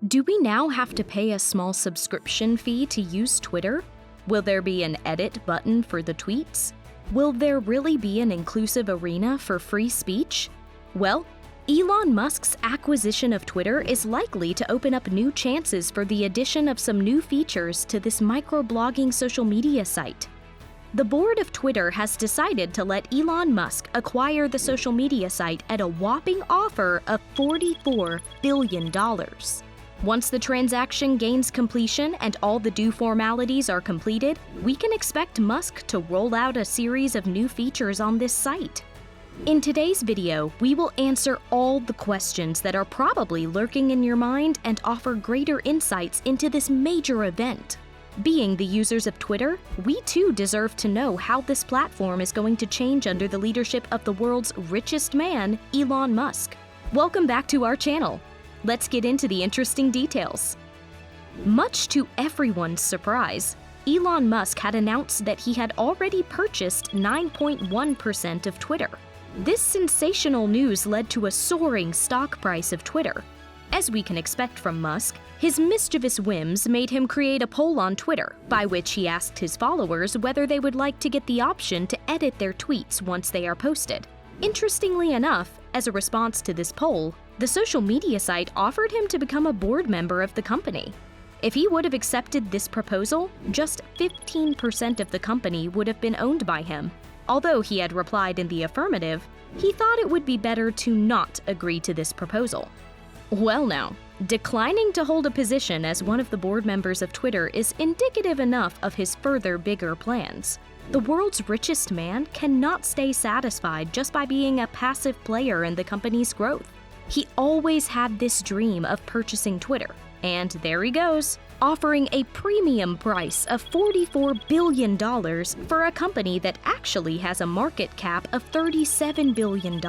Do we now have to pay a small subscription fee to use Twitter? Will there be an edit button for the tweets? Will there really be an inclusive arena for free speech? Well, Elon Musk's acquisition of Twitter is likely to open up new chances for the addition of some new features to this microblogging social media site. The board of Twitter has decided to let Elon Musk acquire the social media site at a whopping offer of $44 billion. Once the transaction gains completion and all the due formalities are completed, we can expect Musk to roll out a series of new features on this site. In today's video, we will answer all the questions that are probably lurking in your mind and offer greater insights into this major event. Being the users of Twitter, we too deserve to know how this platform is going to change under the leadership of the world's richest man, Elon Musk. Welcome back to our channel. Let's get into the interesting details. Much to everyone's surprise, Elon Musk had announced that he had already purchased 9.1% of Twitter. This sensational news led to a soaring stock price of Twitter. As we can expect from Musk, his mischievous whims made him create a poll on Twitter, by which he asked his followers whether they would like to get the option to edit their tweets once they are posted. Interestingly enough, as a response to this poll, the social media site offered him to become a board member of the company. If he would have accepted this proposal, just 15% of the company would have been owned by him. Although he had replied in the affirmative, he thought it would be better to not agree to this proposal. Well now, declining to hold a position as one of the board members of Twitter is indicative enough of his further bigger plans. The world's richest man cannot stay satisfied just by being a passive player in the company's growth. He always had this dream of purchasing Twitter, and there he goes, offering a premium price of $44 billion for a company that actually has a market cap of $37 billion.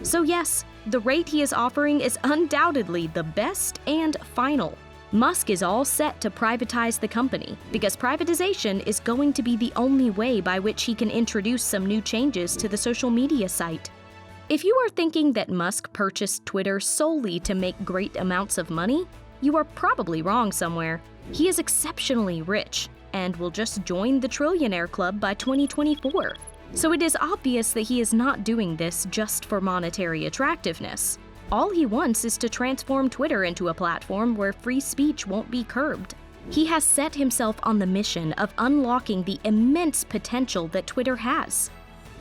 So yes, the rate he is offering is undoubtedly the best and final. Musk is all set to privatize the company because privatization is going to be the only way by which he can introduce some new changes to the social media site. If you are thinking that Musk purchased Twitter solely to make great amounts of money, you are probably wrong somewhere. He is exceptionally rich and will just join the trillionaire club by 2024. So it is obvious that he is not doing this just for monetary attractiveness. All he wants is to transform Twitter into a platform where free speech won't be curbed. He has set himself on the mission of unlocking the immense potential that Twitter has.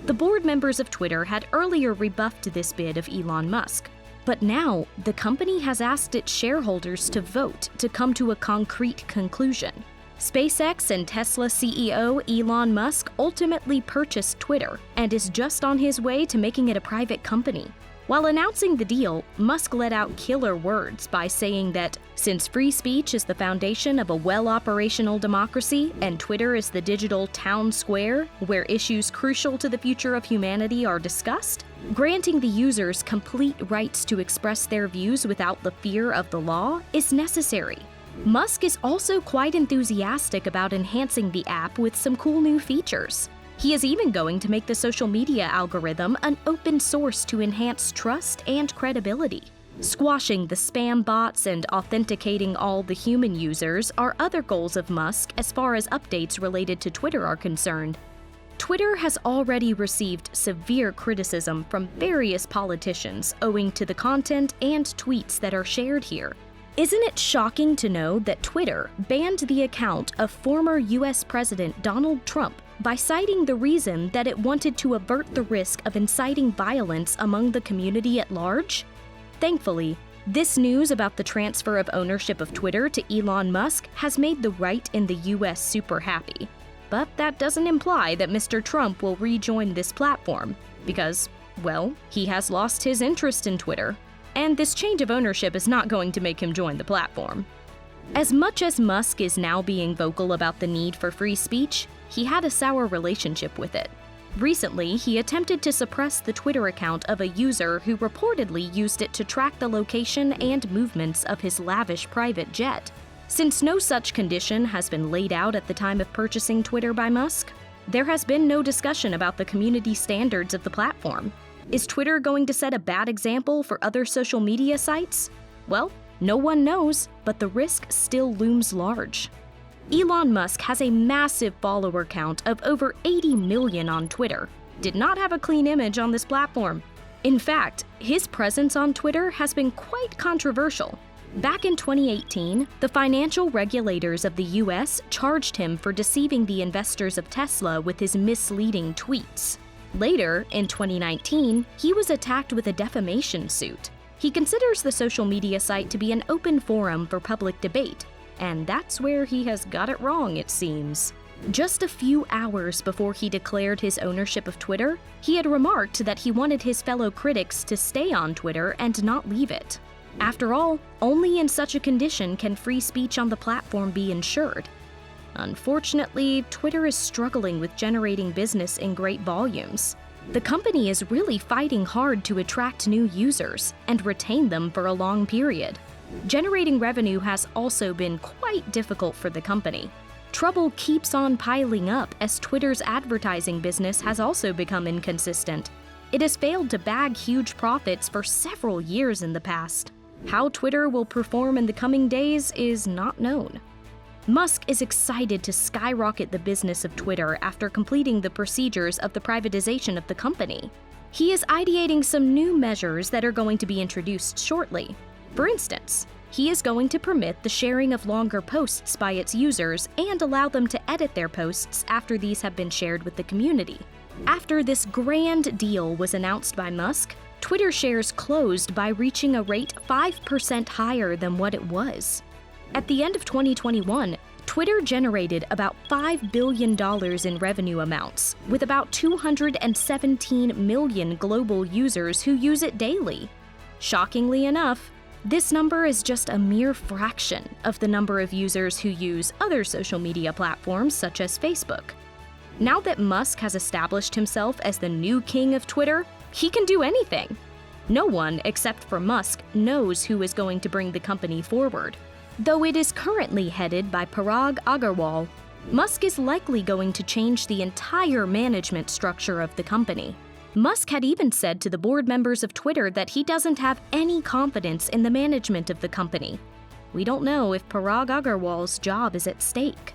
The board members of Twitter had earlier rebuffed this bid of Elon Musk, but now the company has asked its shareholders to vote to come to a concrete conclusion. SpaceX and Tesla CEO Elon Musk ultimately purchased Twitter and is just on his way to making it a private company. While announcing the deal, Musk let out killer words by saying that since free speech is the foundation of a well-operational democracy and Twitter is the digital town square where issues crucial to the future of humanity are discussed, granting the users complete rights to express their views without the fear of the law is necessary. Musk is also quite enthusiastic about enhancing the app with some cool new features. He is even going to make the social media algorithm an open source to enhance trust and credibility. Squashing the spam bots and authenticating all the human users are other goals of Musk as far as updates related to Twitter are concerned. Twitter has already received severe criticism from various politicians owing to the content and tweets that are shared here. Isn't it shocking to know that Twitter banned the account of former US President Donald Trump by citing the reason that it wanted to avert the risk of inciting violence among the community at large? Thankfully, this news about the transfer of ownership of Twitter to Elon Musk has made the right in the US super happy. But that doesn't imply that Mr. Trump will rejoin this platform, because, well, he has lost his interest in Twitter. And this change of ownership is not going to make him join the platform. As much as Musk is now being vocal about the need for free speech, he had a sour relationship with it. Recently, he attempted to suppress the Twitter account of a user who reportedly used it to track the location and movements of his lavish private jet. Since no such condition has been laid out at the time of purchasing Twitter by Musk, there has been no discussion about the community standards of the platform. Is Twitter going to set a bad example for other social media sites? Well, No one knows, but the risk still looms large. Elon Musk has a massive follower count of over 80 million on Twitter. Did not have a clean image on this platform. In fact, his presence on Twitter has been quite controversial. Back in 2018, the financial regulators of the US charged him for deceiving the investors of Tesla with his misleading tweets. Later, in 2019, he was attacked with a defamation suit. He considers the social media site to be an open forum for public debate, and that's where he has got it wrong, it seems. Just a few hours before he declared his ownership of Twitter, he had remarked that he wanted his fellow critics to stay on Twitter and not leave it. After all, only in such a condition can free speech on the platform be ensured. Unfortunately, Twitter is struggling with generating business in great volumes. The company is really fighting hard to attract new users and retain them for a long period. Generating revenue has also been quite difficult for the company. Trouble keeps on piling up as Twitter's advertising business has also become inconsistent. It has failed to bag huge profits for several years in the past. How Twitter will perform in the coming days is not known. Musk is excited to skyrocket the business of Twitter after completing the procedures of the privatization of the company. He is ideating some new measures that are going to be introduced shortly. For instance, he is going to permit the sharing of longer posts by its users and allow them to edit their posts after these have been shared with the community. After this grand deal was announced by Musk, Twitter shares closed by reaching a rate 5% higher than what it was. At the end of 2021, Twitter generated about $5 billion in revenue amounts, with about 217 million global users who use it daily. Shockingly enough, this number is just a mere fraction of the number of users who use other social media platforms such as Facebook. Now that Musk has established himself as the new king of Twitter, he can do anything. No one, except for Musk, knows who is going to bring the company forward. Though it is currently headed by Parag Agrawal, Musk is likely going to change the entire management structure of the company. Musk had even said to the board members of Twitter that he doesn't have any confidence in the management of the company. We don't know if Parag Agrawal's job is at stake.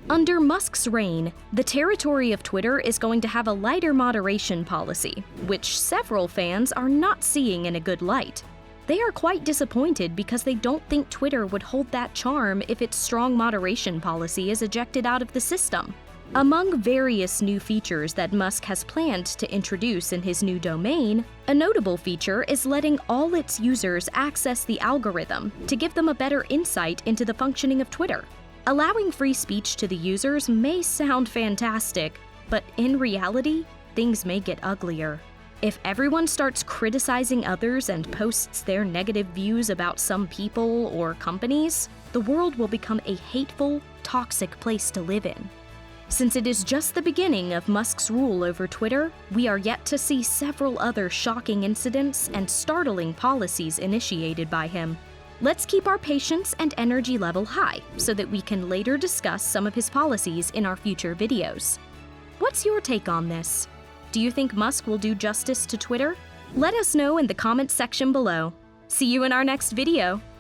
Under Musk's reign, the territory of Twitter is going to have a lighter moderation policy, which several fans are not seeing in a good light. They are quite disappointed because they don't think Twitter would hold that charm if its strong moderation policy is ejected out of the system. Among various new features that Musk has planned to introduce in his new domain, a notable feature is letting all its users access the algorithm to give them a better insight into the functioning of Twitter. Allowing free speech to the users may sound fantastic, but in reality, things may get uglier. If everyone starts criticizing others and posts their negative views about some people or companies, the world will become a hateful, toxic place to live in. Since it is just the beginning of Musk's rule over Twitter, we are yet to see several other shocking incidents and startling policies initiated by him. Let's keep our patience and energy level high so that we can later discuss some of his policies in our future videos. What's your take on this? Do you think Musk will do justice to Twitter? Let us know in the comments section below. See you in our next video.